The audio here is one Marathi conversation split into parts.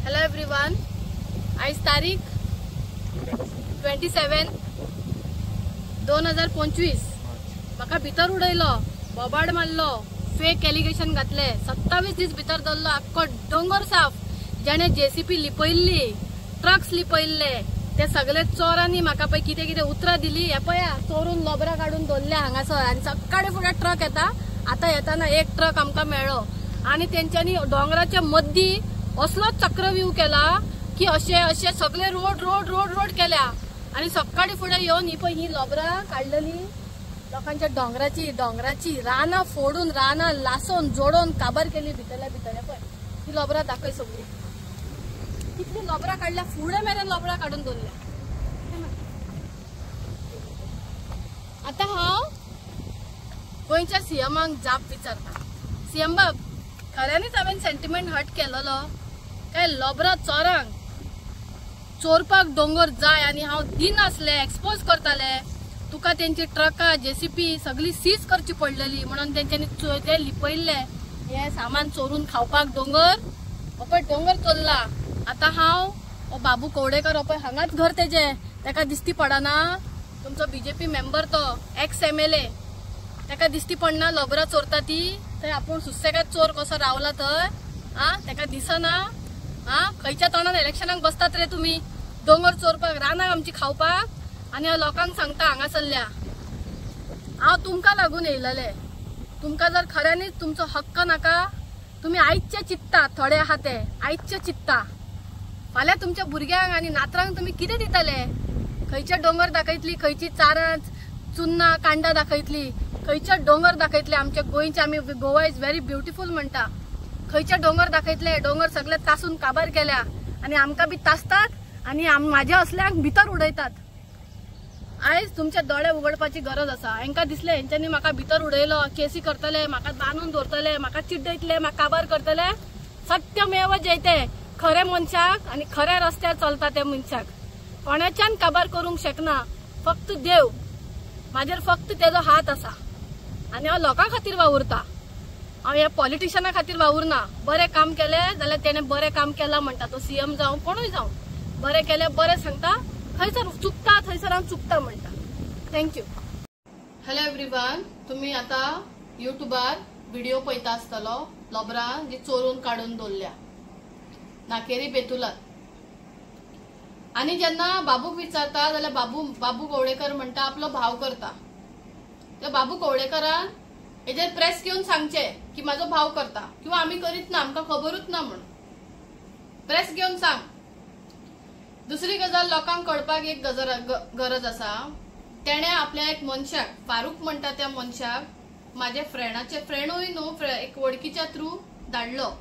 हेलो एवरीवन, आज तारीख 27 2025 म्हाका भितर उडयलो, बोबाड मारलो, फेक एलिगेशन घातले, 27 दीस भितर दवरलो आख्खो डोंगर साफ. जेणे जेसीपी लिपयल्ली, ट्रक्स लिपयल्ले, ते सगळे चोरांनी म्हाका पळय कितें कितें उतरां दिली. हे पळया, चोरून लोबरां काढून दवरल्या हांगासर आनी सकाळी फुडें ट्रक येता. आता येताना एक ट्रक आमकां मेळ्ळो आनी तेंच्यांनी डोंगराच्या मद्दी असलोच चक्रव्यूह केला की अशे अशे सगळे रोड रोड रोड रोड केल्या. आणि सकाळी फुडें येवन ही लोबरां काढलेली लोकांच्या डोंगराची रानां फोडून, रानां लासून जोडून काबार केली. भितरल्या भितर पळय ही लोबरां दाखय सगळी. कितली लोबरां काढल्या, फुडें मेरेन लोबरां काढून दवरल्या. आता हांव गोंयच्या सीएमाक जाप विचारता. सीएम बाब, खऱ्यांनीच हांवें सेंटिमेंट हर्ट केलेलो काय? लोबरां चोरांक चोरपाक डोंगर जाय आनी हांव दिनासले, एक्सपोज करताले. तुका तेंची ट्रकां, जेसीपी सगळी सीज करची पडलेली म्हणून तेंच्यांनी ते लिपयल्ले हे सामान चोरून खावपाक डोंगर. पळय डोंगर चोरला. आता हांव बाबू कवडेकर पळय हांगाच घर तेजे, ताका दिसती पडना? तुमचो बीजेपी मेंबर तो एक्स MLA, ताका दिसती पडना लोबरां चोरता ती? थंय आपूण सुसेगाद चोर कसो रावला थंय? ताका दिसना? खंयच्या तोंडान इलेक्शनाक बसतात रे तुम्ही? डोंगर चोरपाक, रानां आमची खावपाक. आनी हांव लोकांक सांगता हांगासरल्या, हांव तुमकां लागून येयलेले. तुमकां जर खऱ्यांनीच तुमचो हक्क नाका, तुम्ही आयजचे चित्ता, थोडे आहा ते आयजचे चित्ता. फाल्यां तुमच्या भुरग्यांक आनी नातरांक तुम्ही कितें दितले? खंयचे डोंगर दाखयतली, खंयची चारां चुन्नां कांडा दाखयतली, खंयचे डोंगर दाखयतले आमचे गोंयचे? आमी गोवा इज व्हेरी ब्युटिफूल म्हणटा. खंयचे डोंगर दाखयतले? डोंगर सगळे तासून काबार केल्या आनी आमकां बी तासतात आनी म्हाज्या असल्यांक भितर उडयतात. आयज तुमचे दोळे उगडपाची गरज आसा. हांकां दिसले हेंच्यांनी म्हाका भितर उडयलो, केसी करतले, म्हाका बांदून दवरतले, म्हाका चिड्डयतले, म्हाका काबार करतले. सत्यमेव जयते. खरे मनशाक आनी खऱ्या रस्त्यार चलता त्या मनशाक कोणाच्यान काबार करूंक शकना. फक्त देव, म्हाजेर फक्त तेजो हात आसा. आनी हांव लोकां खातीर वावुरता. हांव ह्या पॉलिटिशना खातीर वावुरना. बरें काम केलें जाल्यार तेणें बरें काम केलां म्हणटा. तो सीएम जावं कोणूय जावं, बरें केलें बरें सांगता. खंयसर चुकता थंयसर हांव चुकता म्हणटा. थँक्यू. हॅलो एवरीवन, तुम्ही आता युट्यूबार व्हिडिओ पळयता आसतलो लोबरां जी चोरून काडून दवरल्या नाकेरी बेतुलात. आनी जेन्ना बाबूक विचारता जाल्यार बाबू कवडेकर म्हणटा आपलो भाव करता. त्या बाबू कवडेकरान हेजेर प्रेस घेवन सांगचे की म्हाजो भाव करता, किंवा आमी करीत ना, आमकां खबरूच ना म्हणून. प्रेस घेवन सांग. दुसरी गजाल लोकांक कळपाक एक गरज आसा. तेणे आपल्या एक मनशाक, फारूक म्हणटा त्या मनशाक, म्हाजे फ्रेंडाचे फ्रेंडूय न्हू, एक वळखीच्या थ्रू धाडलो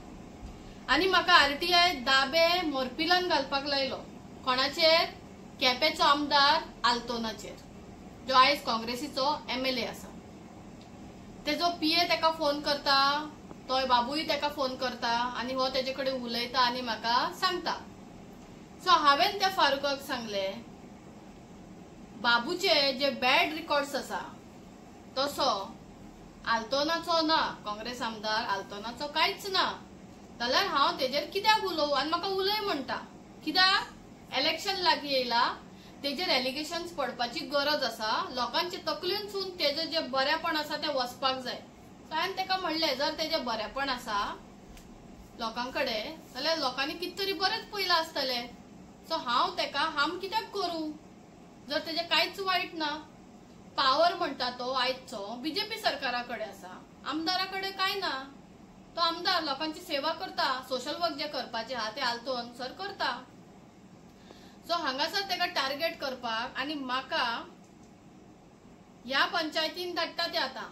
आनी म्हाका RTI दाबे मोरपिलान घालपाक लायलो. कोणाचेर? केपेंचो आमदार आल्तोनाचेर, जो आयज काँग्रेसीचो MLA आसा. तेजो PA तेका फोन करता, तो बाबूय तेका फोन करता आनी हो तेजे कडेन उलयता आनी म्हाका सांगता. सो हांवें त्या फारुकाक सांगले, बाबूचे जे बॅड रिकॉर्ड्स आसा तसो आल्तोनाचो ना. काँग्रेस आमदार आल्तोनाचो कांयच ना. जाल्यार हांव तेजेर कित्याक उलोव? आनी म्हाका उलय म्हणटा. कित्याक? इलेक्शन लागीं येयला, तेजेर एलिगेशन्स पडपाची गरज आसा. लोकांचे तकलेनसून तेजे जे बरेपण आसा ते वचपाक जाय. हांवें तेका म्हणले, जर तेजे बरेपण आसा लोकांकडे जाल्यार लोकांनी कितें तरी बरेंच पयला आसतले. सो हांव तेका हार्म कित्याक करूं जर तेजे कांयच वायट ना? पावर म्हणटा तो आयजचो बीजेपी सरकारा कडेन आसा, आमदारा कडेन कांय ना. तो आमदार लोकांची सेवा करता, सोशल वर्क जे करपाचे आहा ते आल्तोन सर करता. सो हांगासर तेका टार्गेट करपाक आनी म्हाका ह्या पंचायतीन धाडटा ते आता.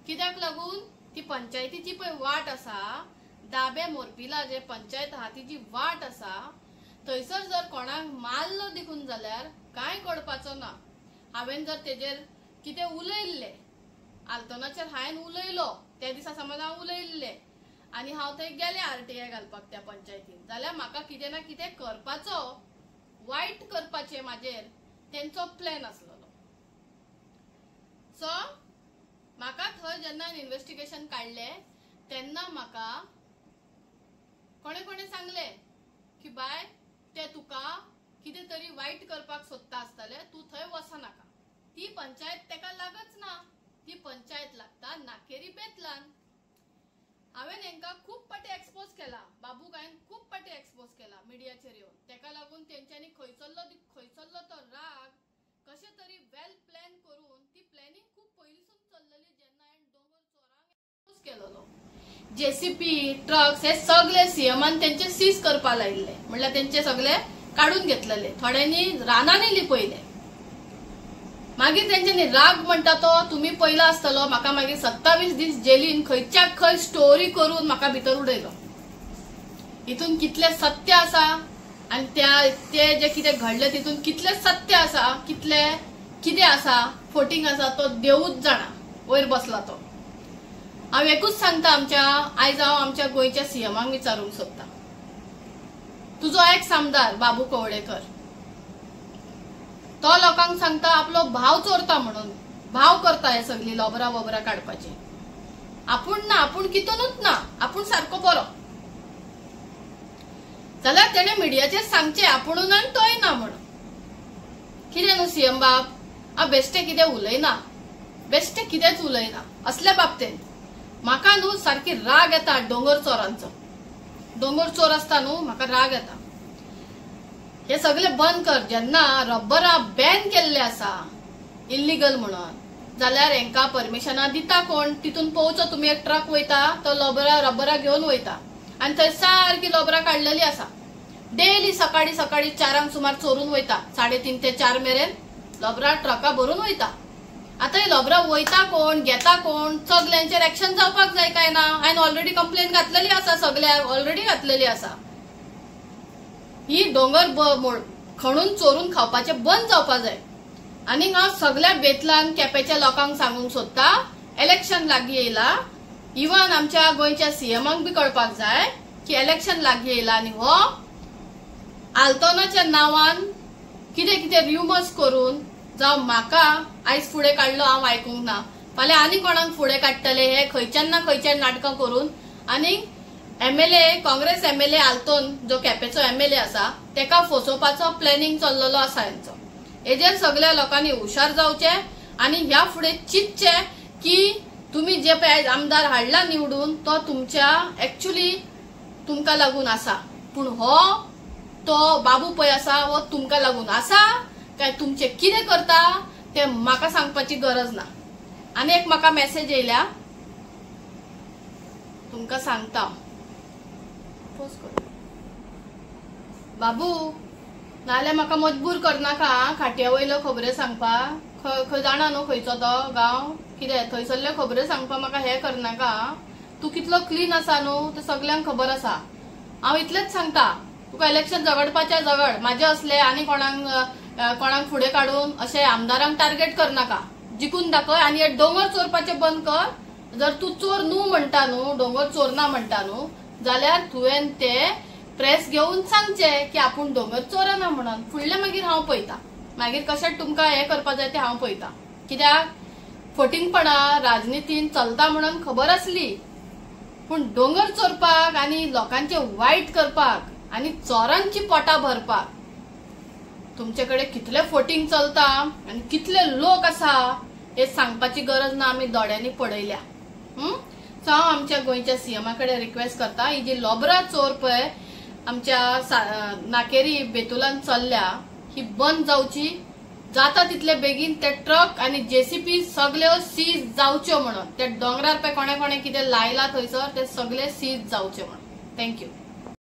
कित्याक लागून? ती पंचायतीची पळय वाट आसा, दाबे मोरपिला जे पंचायत आहा ती जी वाट आसा, थंयसर जर कोणाक मारलो देखून जाल्यार कांय कळपाचो ना. हांवें जर तेजेर कितें उलयल्ले, आल्तोनाचेर हांवें उलयलो, त्या दिसा समज हांव उलयल्ले आनी हांव थंय गेले RTI घालपाक त्या पंचायतीन, जाल्यार म्हाका कितें ना कितें करपाचो, वायट करपाचे म्हाजेर तेंचो प्लॅन आसलेलो. सो म्हाका थंय जेन्ना इन्व्हेस्टिगेशन काडले तेन्ना म्हाका कोणे कोणे सांगले की बाय ते तुका कितें तरी वाईट करपाक सोदता आसतले, तू थंय वचनाका. ती पंचायत तेका लागच ना, ती पंचायत लागता नाकेरी बेतलान. हांवें हेंका खूब पाटी एक्सपोज केला, बाबूक हांवें खूब पाटी एक्सपोज केला मिडियाचेर येवन. तेका लागून तेंच्यांनी खंयचल्लो तो राग कशें तरी वेल प्लॅन करून, ती प्लॅनिंग खूब पयलींसून चल्लली. जेन्ना हांवें दोंगर चोरांक एक्सपोज केलोलो, जेसीपी ट्रक्स हे सगळे सीएमान तेंचे सीज करपा लायिल्ले, म्हणल्यार तेंचे सगळे काढून घेतलेले. थोड्यांनी रानांनी लिपयले. मागीर तेंच्यांनी राग म्हणटा तो तुमी पयला आसतलो. म्हाका मागीर 27 दीस जेलीन खंयच्या खंय स्टोरी करून म्हाका भितर उडयलो. हितून कितले सत्य आसा आनी ते जे कितें घडले तितून कितले सत्य आसा, कितले कितें आसा, फोटींग आसा, तो देवूच जाणा. वयर बसला तो. हांव एकूच सांगता, आयज हांव आमच्या गोंयच्या सीएमाक विचारूंक सोदता. तुजो एक्स आमदार बाबू कवळेकर तो लोकांक सांगता आपलो भाव चोरता म्हणून. भाव करता हे सगळी लोबरा काडपाची. आपूण ना, आपूण कितूनच ना, आपूण सारको बरो. जाल्यार तेणे मिडियाचेर सांगचे आपुणून आनी तोय ना म्हणून. कितें न्हू सीएम बाब, हांव बेश्टे कितें उलयना, बेश्टे कितेंच उलयना. असल्या बाबतींत म्हाका न्हू सारकी राग येता दोंगर चोरांचो. दोंगर चोर आसता न्हू, म्हाका राग येता. हे सगळे बंद कर. जेन्ना रब्बरा बॅन केल्ले आसा इल्लीगल म्हणून, जाल्यार हेंका परमिशनां दिता कोण? तितून पळोवचो तुमी एक ट्रक वयता, तो रब्बरा घेवन वयता आनी थंय सारकी लोबरा काडलेली आसा. डेली सकाळी 4 सुमार चोरून वयता. 3:30 ते 4 मेरेन लोबरा ट्रका भरून वयता. आता हे लोबरा वयता कोण, घेता कोण? सगल्यांचेर एक्शन जावपाक जाय काय ना? हांवें ऑलरेडी कंप्लेन घातलेली आसा, सगळ्यांक ऑलरेडी घातलेली आसा. ही दोंगर खणून चोरून खावपाचे बंद जावपाक जाय. आनी हांव सगळ्या बेतलान केपेच्या लोकांक सांगूंक सोदता, इलेक्शन लागीं येयला. इवन आमच्या गोंयच्या सीएमाक बी कळपाक जाय की इलेक्शन लागीं येयला आनी हो आल्तोनाच्या नांवान कितें कितें रिमर्स करून जावं म्हाका आयज फुडें काडलो हांव आयकूंक ना, फाल्यां आनी कोणाक फुडें काडटले हे खंयच्यान ना खंयच्यान नाटकां करून. आनी एमएलए, काँग्रेस एमएलए आल्तोन जो केपेचो एमएलए आसा तेका फसोवपाचो प्लॅनिंग चल्लेलो आसा हेंचो. हेजेर सगळ्या लोकांनी हुशार जावचे आनी ह्या फुडें चिंतचे की तुम्ही जे पळय आमदार हाडला निवडून तो तुमच्या एक्चुअली तुमकां लागून आसा, पूण हो तो बाबू पळय आसा हो तुमकां लागून आसा काय तुमचे कितें करता ते म्हाका सांगपाची गरज ना. आनी एक म्हाका मेसेज येयल्या, तुमकां सांगता बाबू नाल्यार म्हाका मजबूर करनाका खाट्या वयल्यो खबऱ्यो सांगपाक. खंय जाणा न्हू खंयचो तो गांव, कितें थंयसरल्यो खबऱ्यो सांगपाक म्हाका हे करनाका. तू कितलो क्लीन आसा न्हू ते सगळ्यांक खबर आसा. हांव इतलेंच सांगता, तुका इलेक्शन झगडपाचें झगड, म्हाजे असले आनी कोणाक फुडें काडून अशें आमदारांक टार्गेट करनाका. जिखून दाखय आनी हे दोंगर चोरपाचें बंद कर. जर तू चोर न्हू म्हणटा न्हू, दोंगर चोरना म्हणटा न्हू, जाल्यार तुवें ते प्रेस घेवन सांगचे की आपूण दोंगर चोरना म्हणून. फुडलें मागीर हांव पळयता, मागीर कशें तुमकां हें करपा जाय तें हांव पळयता. कित्याक फटींगपणा राजनितीन चलता म्हणून खबर आसली, पूण दोंगर चोरपाक आनी लोकांचे वायट करपाक आनी चोरांची पोटां भरपाक तुमचे कडेन कितले फटींग चलता आनी कितले लोक आसा हे सांगपाची गरज ना. आमी दोळ्यांनी पळयल्या. सो हांव आमच्या गोंयच्या सीएमा कडेन रिक्वेस्ट करता, ही जी लोबरा चोर पळय आमच्या नाकेरी बेतुलान चल्ल्या ही बंद जावची. जाता तितले बेगीन ते ट्रक आनी जेसीपी सगळ्यो सीज जावच्यो म्हणून. ते दोंगरार पळय कोणे कोणे कितें लायला थंयसर ते सगळे सीज जावचे म्हणून. थँक्यू.